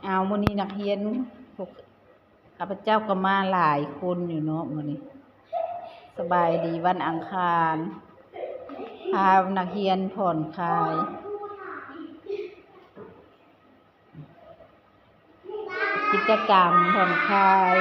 เอามื้อนี้นักเรียนพวกข้าพเจ้าก็มาหลายคนอยู่เนาะมื้อนี้สบายดีวันอังคารพานักเรียนผ่อนคลายกิจกรรมผ่อนคลาย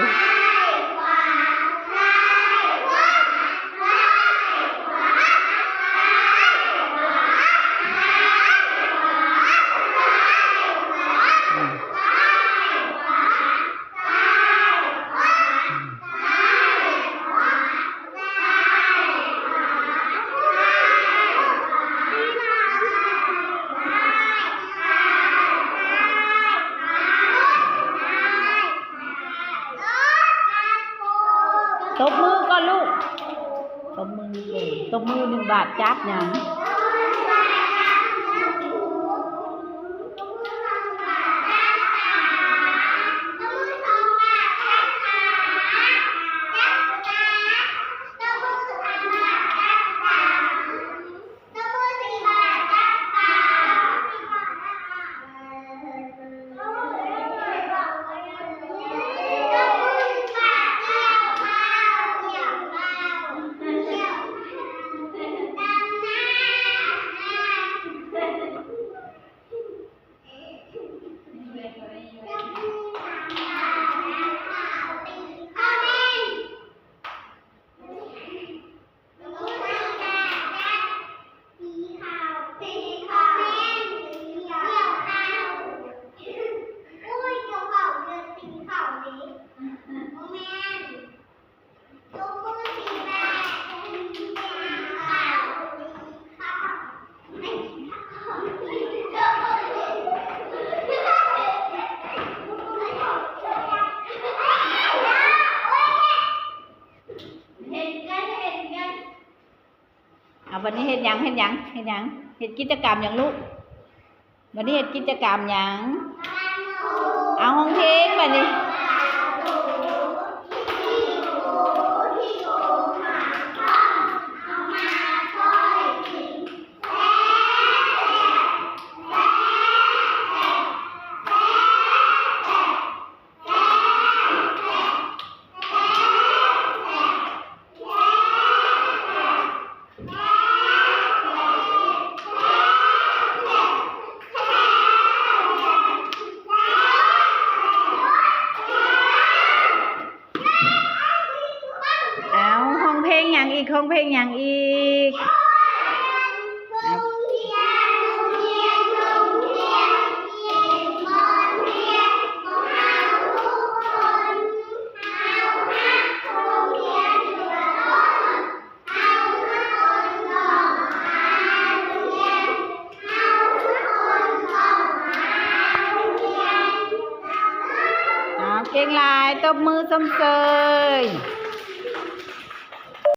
ตบมือก่อนลูกตบมือตบมือ1 บาทจับหยังวันนี้เฮ็ดหยังเฮ็ดกิจกรรมหยังลูกวันนี้เฮ็ดกิจกรรมหยังเอาห้องเพลงบัดนี้เพลงอย่างอีกของเพลงอย่างอีกเก่งหลายตบมือสมเสย